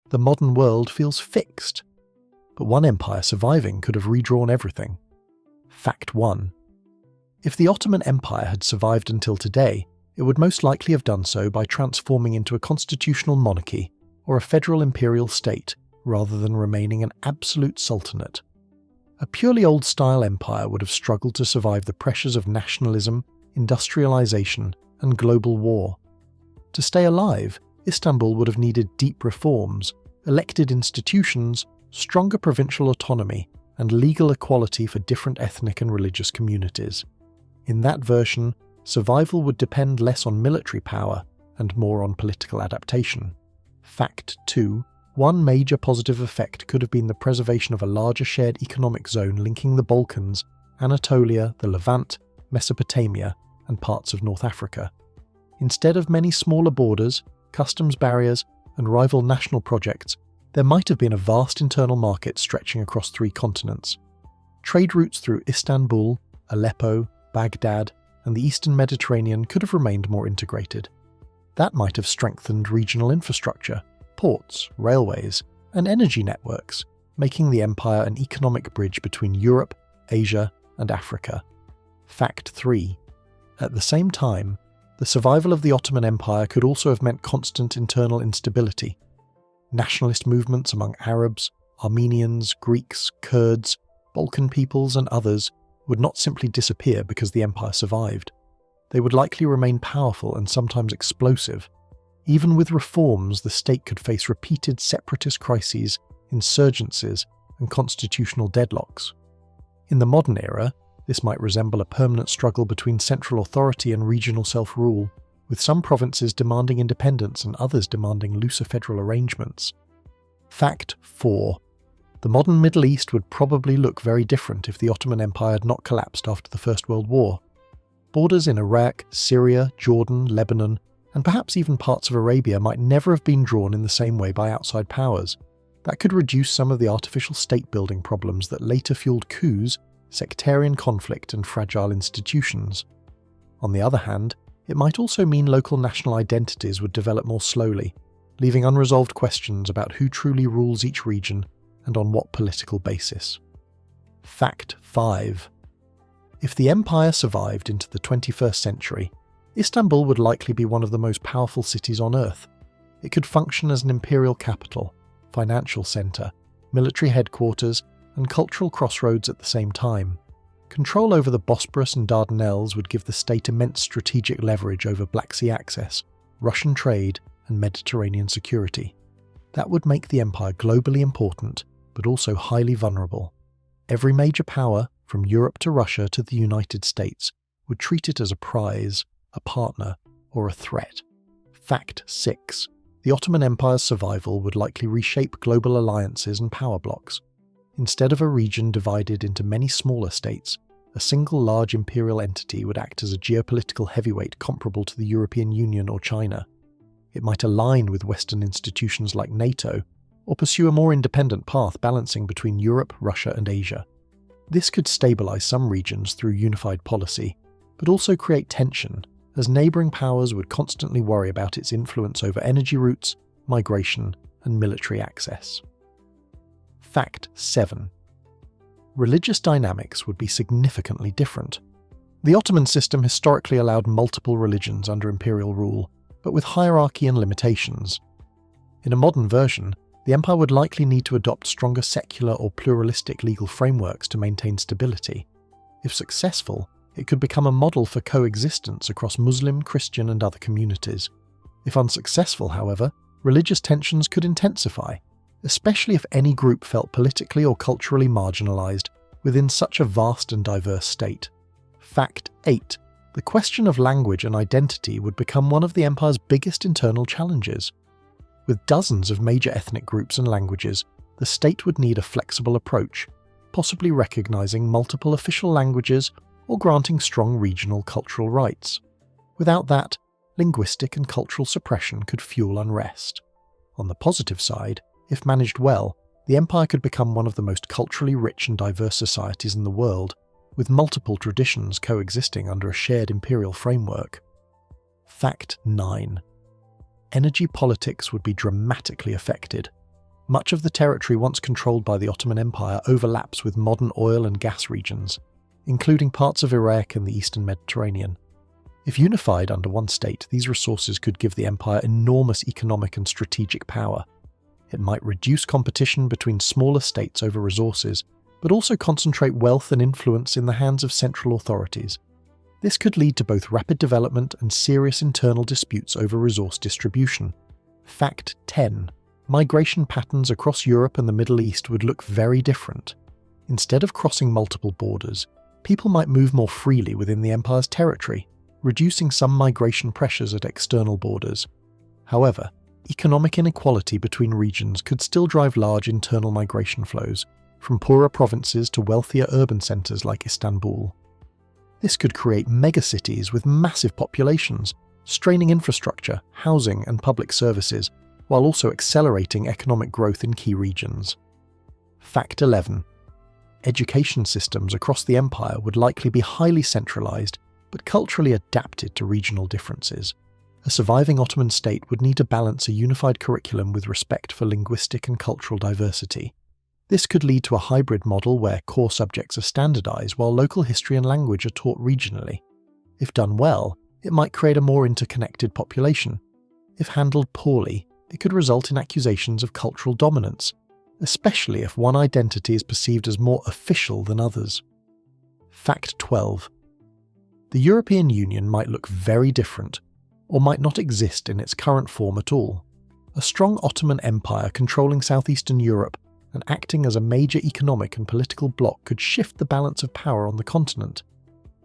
The modern world feels fixed. But one empire surviving could have redrawn everything. Fact 1. If the Ottoman Empire had survived until today, it would most likely have done so by transforming into a constitutional monarchy or a federal imperial state, rather than remaining an absolute sultanate. A purely old-style empire would have struggled to survive the pressures of nationalism, industrialization, and global war. To stay alive, Istanbul would have needed deep reforms, elected institutions, stronger provincial autonomy, and legal equality for different ethnic and religious communities. In that version, survival would depend less on military power and more on political adaptation. Fact 2. One major positive effect could have been the preservation of a larger shared economic zone linking the Balkans, Anatolia, the Levant, Mesopotamia, and parts of North Africa. Instead of many smaller borders, customs barriers, and rival national projects, there might have been a vast internal market stretching across 3 continents. Trade routes through Istanbul, Aleppo, Baghdad, and the eastern Mediterranean could have remained more integrated. That might have strengthened regional infrastructure, ports, railways, and energy networks, making the empire an economic bridge between Europe, Asia, and Africa. Fact 3. At the same time, the survival of the Ottoman Empire could also have meant constant internal instability. Nationalist movements among Arabs, Armenians, Greeks, Kurds, Balkan peoples, and others would not simply disappear because the empire survived. They would likely remain powerful and sometimes explosive. Even with reforms, the state could face repeated separatist crises, insurgencies, and constitutional deadlocks. In the modern era, this might resemble a permanent struggle between central authority and regional self-rule, with some provinces demanding independence and others demanding looser federal arrangements. Fact 4. The modern Middle East would probably look very different if the Ottoman Empire had not collapsed after the First World War. Borders in Iraq, Syria, Jordan, Lebanon, and perhaps even parts of Arabia might never have been drawn in the same way by outside powers. That could reduce some of the artificial state-building problems that later fueled coups, sectarian conflict, and fragile institutions. On the other hand, it might also mean local national identities would develop more slowly, leaving unresolved questions about who truly rules each region and on what political basis. Fact 5. If the empire survived into the 21st century, Istanbul would likely be one of the most powerful cities on Earth. It could function as an imperial capital, financial centre, military headquarters, and cultural crossroads at the same time. Control over the Bosporus and Dardanelles would give the state immense strategic leverage over Black Sea access, Russian trade, and Mediterranean security. That would make the empire globally important, but also highly vulnerable. Every major power, from Europe to Russia to the United States, would treat it as a prize, a partner, or a threat. Fact 6. The Ottoman Empire's survival would likely reshape global alliances and power blocks. Instead of a region divided into many smaller states, a single large imperial entity would act as a geopolitical heavyweight comparable to the European Union or China. It might align with Western institutions like NATO, or pursue a more independent path balancing between Europe, Russia, and Asia. This could stabilize some regions through unified policy, but also create tension, as neighboring powers would constantly worry about its influence over energy routes, migration, and military access. Fact 7. Religious dynamics would be significantly different. The Ottoman system historically allowed multiple religions under imperial rule, but with hierarchy and limitations. In a modern version, the empire would likely need to adopt stronger secular or pluralistic legal frameworks to maintain stability. If successful, it could become a model for coexistence across Muslim, Christian, and other communities. If unsuccessful, however, religious tensions could intensify, especially if any group felt politically or culturally marginalized within such a vast and diverse state. Fact 8. The question of language and identity would become one of the empire's biggest internal challenges. With dozens of major ethnic groups and languages, the state would need a flexible approach, possibly recognizing multiple official languages or granting strong regional cultural rights. Without that, linguistic and cultural suppression could fuel unrest. On the positive side, if managed well, the empire could become one of the most culturally rich and diverse societies in the world, with multiple traditions coexisting under a shared imperial framework. Fact 9. Energy politics would be dramatically affected. Much of the territory once controlled by the Ottoman Empire overlaps with modern oil and gas regions, including parts of Iraq and the eastern Mediterranean. If unified under one state, these resources could give the empire enormous economic and strategic power. It might reduce competition between smaller states over resources, but also concentrate wealth and influence in the hands of central authorities. This could lead to both rapid development and serious internal disputes over resource distribution. Fact 10. Migration patterns across Europe and the Middle East would look very different. Instead of crossing multiple borders, people might move more freely within the empire's territory, reducing some migration pressures at external borders. However, economic inequality between regions could still drive large internal migration flows, from poorer provinces to wealthier urban centres like Istanbul. This could create megacities with massive populations, straining infrastructure, housing and public services, while also accelerating economic growth in key regions. Fact 11. Education systems across the empire would likely be highly centralised, but culturally adapted to regional differences. A surviving Ottoman state would need to balance a unified curriculum with respect for linguistic and cultural diversity. This could lead to a hybrid model where core subjects are standardised while local history and language are taught regionally. If done well, it might create a more interconnected population. If handled poorly, it could result in accusations of cultural dominance, especially if one identity is perceived as more official than others. Fact 12. The European Union might look very different, or might not exist in its current form at all. A strong Ottoman Empire controlling southeastern Europe and acting as a major economic and political bloc could shift the balance of power on the continent.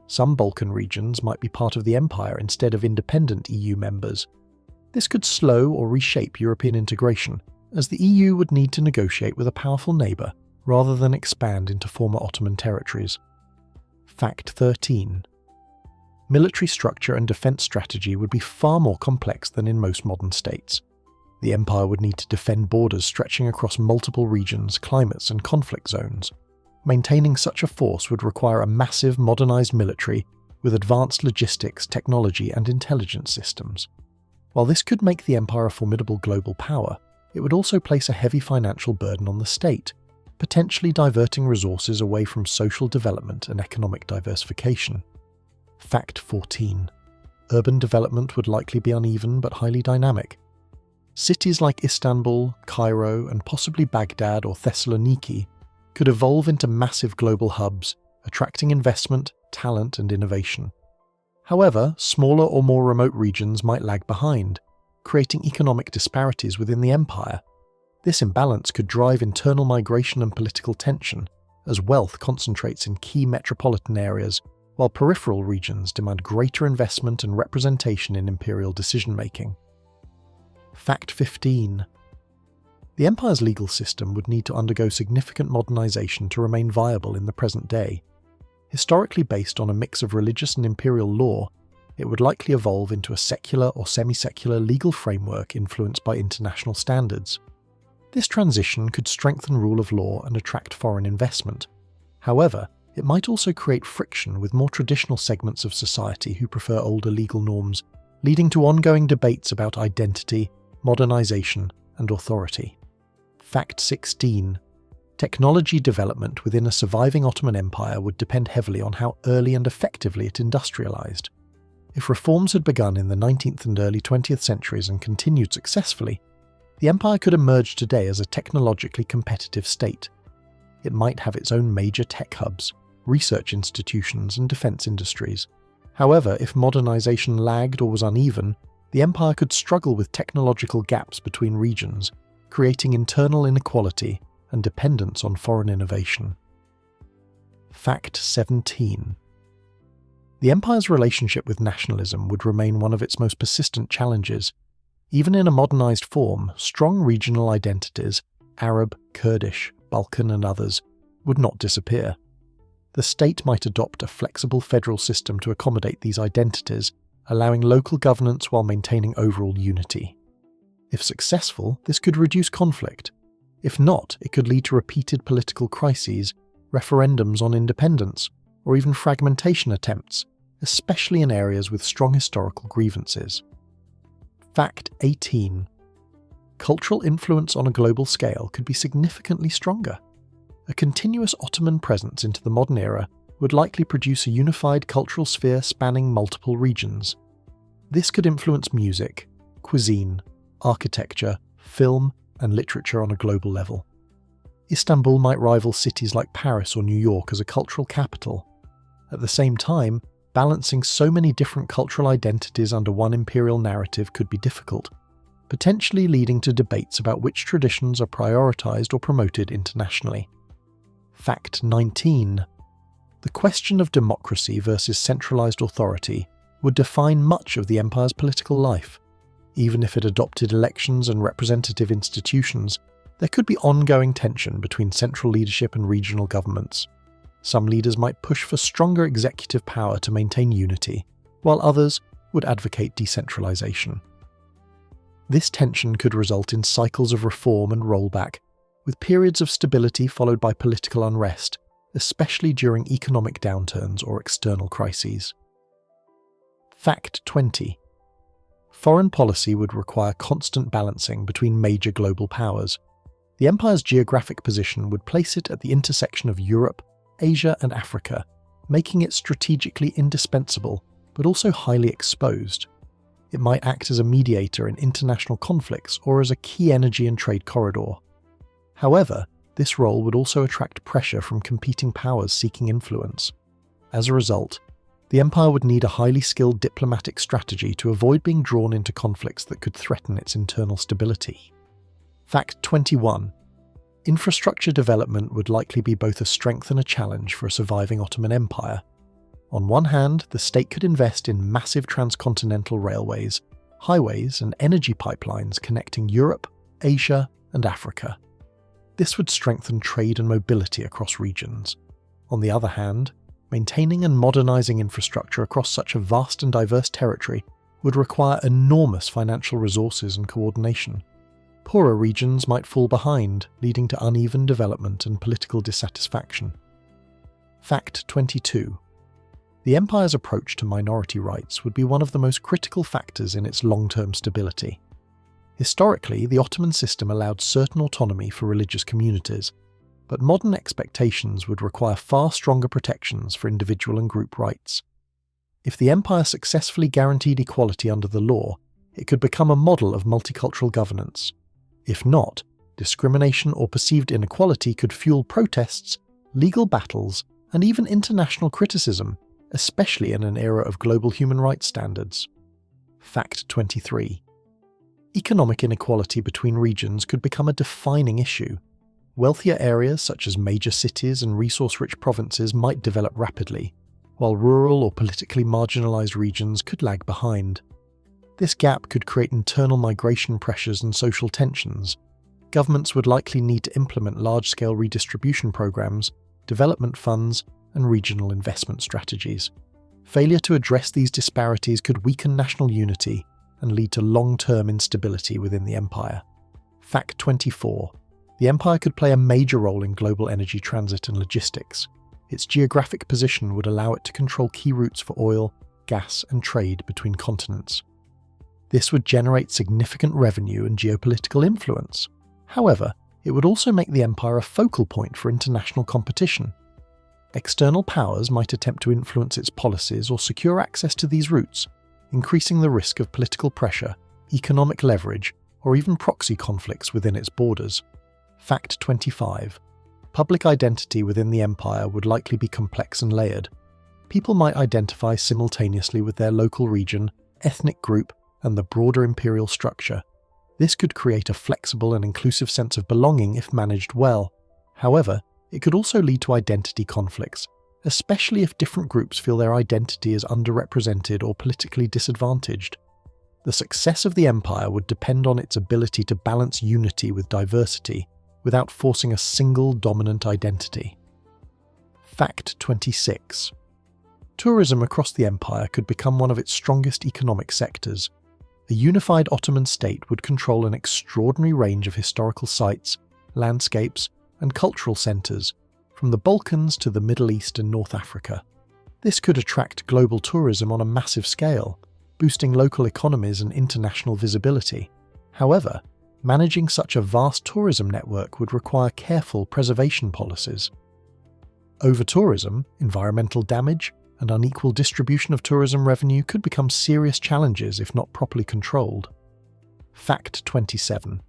Some Balkan regions might be part of the empire instead of independent EU members. This could slow or reshape European integration, as the EU would need to negotiate with a powerful neighbour rather than expand into former Ottoman territories. Fact 13. Military structure and defence strategy would be far more complex than in most modern states. The empire would need to defend borders stretching across multiple regions, climates and conflict zones. Maintaining such a force would require a massive modernised military with advanced logistics, technology and intelligence systems. While this could make the empire a formidable global power, it would also place a heavy financial burden on the state, potentially diverting resources away from social development and economic diversification. Fact 14. Urban development would likely be uneven but highly dynamic. Cities like Istanbul, Cairo, and possibly Baghdad or Thessaloniki could evolve into massive global hubs, attracting investment, talent, and innovation. However, smaller or more remote regions might lag behind, creating economic disparities within the empire. This imbalance could drive internal migration and political tension, as wealth concentrates in key metropolitan areas, while peripheral regions demand greater investment and representation in imperial decision-making. Fact 15. The empire's legal system would need to undergo significant modernization to remain viable in the present day. Historically based on a mix of religious and imperial law, it would likely evolve into a secular or semi-secular legal framework influenced by international standards. This transition could strengthen rule of law and attract foreign investment. However, it might also create friction with more traditional segments of society who prefer older legal norms, leading to ongoing debates about identity, modernization, and authority. Fact 16. Technology development within a surviving Ottoman Empire would depend heavily on how early and effectively it industrialized. If reforms had begun in the 19th and early 20th centuries and continued successfully, the empire could emerge today as a technologically competitive state. It might have its own major tech hubs, research institutions, and defense industries. However, if modernization lagged or was uneven, the empire could struggle with technological gaps between regions, creating internal inequality and dependence on foreign innovation. Fact 17. The empire's relationship with nationalism would remain one of its most persistent challenges. Even in a modernized form, strong regional identities, Arab, Kurdish, Balkan and others, would not disappear. The state might adopt a flexible federal system to accommodate these identities, allowing local governance while maintaining overall unity. If successful, this could reduce conflict. If not, it could lead to repeated political crises, referendums on independence, or even fragmentation attempts, especially in areas with strong historical grievances. Fact 18. cultural influence on a global scale could be significantly stronger. A continuous Ottoman presence into the modern era would likely produce a unified cultural sphere spanning multiple regions. This could influence music, cuisine, architecture, film, and literature on a global level. Istanbul might rival cities like Paris or New York as a cultural capital. At the same time, balancing so many different cultural identities under one imperial narrative could be difficult, potentially leading to debates about which traditions are prioritized or promoted internationally. Fact 19. The question of democracy versus centralized authority would define much of the empire's political life. Even if it adopted elections and representative institutions, there could be ongoing tension between central leadership and regional governments. Some leaders might push for stronger executive power to maintain unity, while others would advocate decentralization. This tension could result in cycles of reform and rollback, with periods of stability followed by political unrest, especially during economic downturns or external crises. Fact 20. Foreign policy would require constant balancing between major global powers. The empire's geographic position would place it at the intersection of Europe, Asia, and Africa, making it strategically indispensable, but also highly exposed. It might act as a mediator in international conflicts or as a key energy and trade corridor. However, this role would also attract pressure from competing powers seeking influence. As a result, the empire would need a highly skilled diplomatic strategy to avoid being drawn into conflicts that could threaten its internal stability. Fact 21. Infrastructure development would likely be both a strength and a challenge for a surviving Ottoman Empire. On one hand, the state could invest in massive transcontinental railways, highways, and energy pipelines connecting Europe, Asia, and Africa. This would strengthen trade and mobility across regions. On the other hand, maintaining and modernizing infrastructure across such a vast and diverse territory would require enormous financial resources and coordination. Poorer regions might fall behind, leading to uneven development and political dissatisfaction. Fact 22. The empire's approach to minority rights would be one of the most critical factors in its long-term stability. Historically, the Ottoman system allowed certain autonomy for religious communities, but modern expectations would require far stronger protections for individual and group rights. If the empire successfully guaranteed equality under the law, it could become a model of multicultural governance. If not, discrimination or perceived inequality could fuel protests, legal battles, and even international criticism, especially in an era of global human rights standards. Fact 23. Economic inequality between regions could become a defining issue. Wealthier areas such as major cities and resource-rich provinces might develop rapidly, while rural or politically marginalized regions could lag behind. This gap could create internal migration pressures and social tensions. Governments would likely need to implement large-scale redistribution programs, development funds, and regional investment strategies. Failure to address these disparities could weaken national unity and lead to long-term instability within the empire. Fact 24. The empire could play a major role in global energy transit and logistics. Its geographic position would allow it to control key routes for oil, gas, and trade between continents. This would generate significant revenue and geopolitical influence. However, it would also make the empire a focal point for international competition. External powers might attempt to influence its policies or secure access to these routes, increasing the risk of political pressure, economic leverage, or even proxy conflicts within its borders. Fact 25. Public identity within the empire would likely be complex and layered. People might identify simultaneously with their local region, ethnic group, and the broader imperial structure. This could create a flexible and inclusive sense of belonging if managed well. However, it could also lead to identity conflicts, especially if different groups feel their identity is underrepresented or politically disadvantaged. The success of the empire would depend on its ability to balance unity with diversity without forcing a single dominant identity. Fact 26. Tourism across the empire could become one of its strongest economic sectors. A unified Ottoman state would control an extraordinary range of historical sites, landscapes, and cultural centres, from the Balkans to the Middle East and North Africa. This could attract global tourism on a massive scale, boosting local economies and international visibility. However, Managing such a vast tourism network would require careful preservation policies. Over-tourism, environmental damage, and unequal distribution of tourism revenue could become serious challenges if not properly controlled. Fact 27.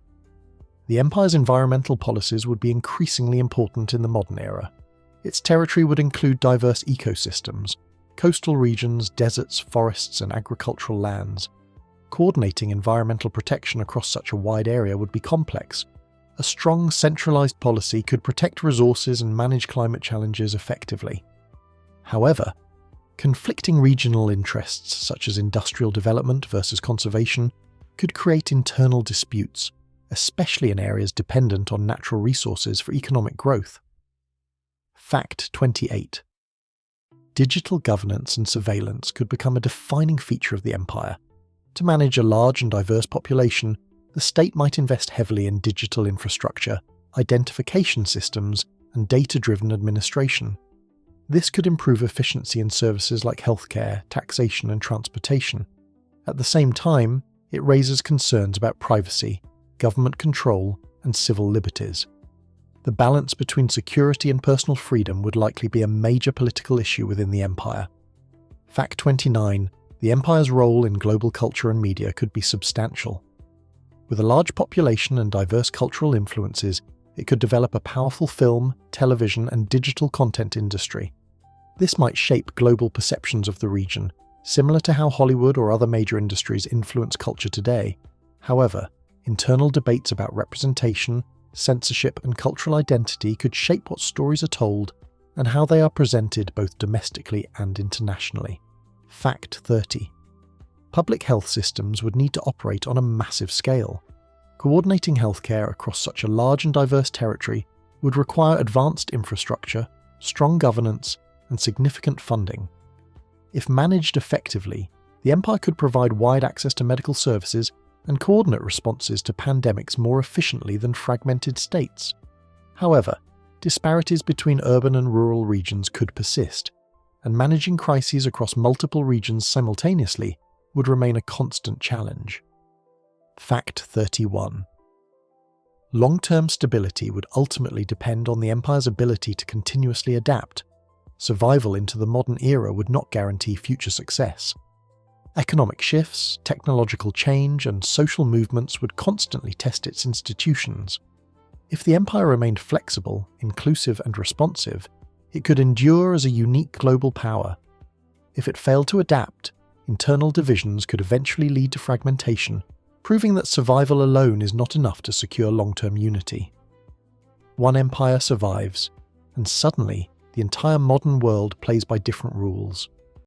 The empire's environmental policies would be increasingly important in the modern era. Its territory would include diverse ecosystems, coastal regions, deserts, forests, and agricultural lands. Coordinating environmental protection across such a wide area would be complex. A strong, centralized policy could protect resources and manage climate challenges effectively. However, conflicting regional interests such as industrial development versus conservation could create internal disputes, especially in areas dependent on natural resources for economic growth. Fact 28. Digital governance and surveillance could become a defining feature of the empire. To manage a large and diverse population, the state might invest heavily in digital infrastructure, identification systems, and data-driven administration. This could improve efficiency in services like healthcare, taxation, and transportation. At the same time, it raises concerns about privacy, government control, and civil liberties. The balance between security and personal freedom would likely be a major political issue within the empire. Fact 29. The empire's role in global culture and media could be substantial. With a large population and diverse cultural influences, it could develop a powerful film, television, and digital content industry. This might shape global perceptions of the region, similar to how Hollywood or other major industries influence culture today. However, internal debates about representation, censorship, and cultural identity could shape what stories are told and how they are presented both domestically and internationally. Fact 30. Public health systems would need to operate on a massive scale. Coordinating healthcare across such a large and diverse territory would require advanced infrastructure, strong governance, and significant funding. If managed effectively, the empire could provide wide access to medical services and coordinate responses to pandemics more efficiently than fragmented states. However, disparities between urban and rural regions could persist, and managing crises across multiple regions simultaneously would remain a constant challenge. Fact 31. Long-term stability would ultimately depend on the empire's ability to continuously adapt. Survival into the modern era would not guarantee future success. Economic shifts, technological change, and social movements would constantly test its institutions. If the empire remained flexible, inclusive, and responsive, it could endure as a unique global power. If it failed to adapt, internal divisions could eventually lead to fragmentation, proving that survival alone is not enough to secure long-term unity. One empire survives, and suddenly the entire modern world plays by different rules.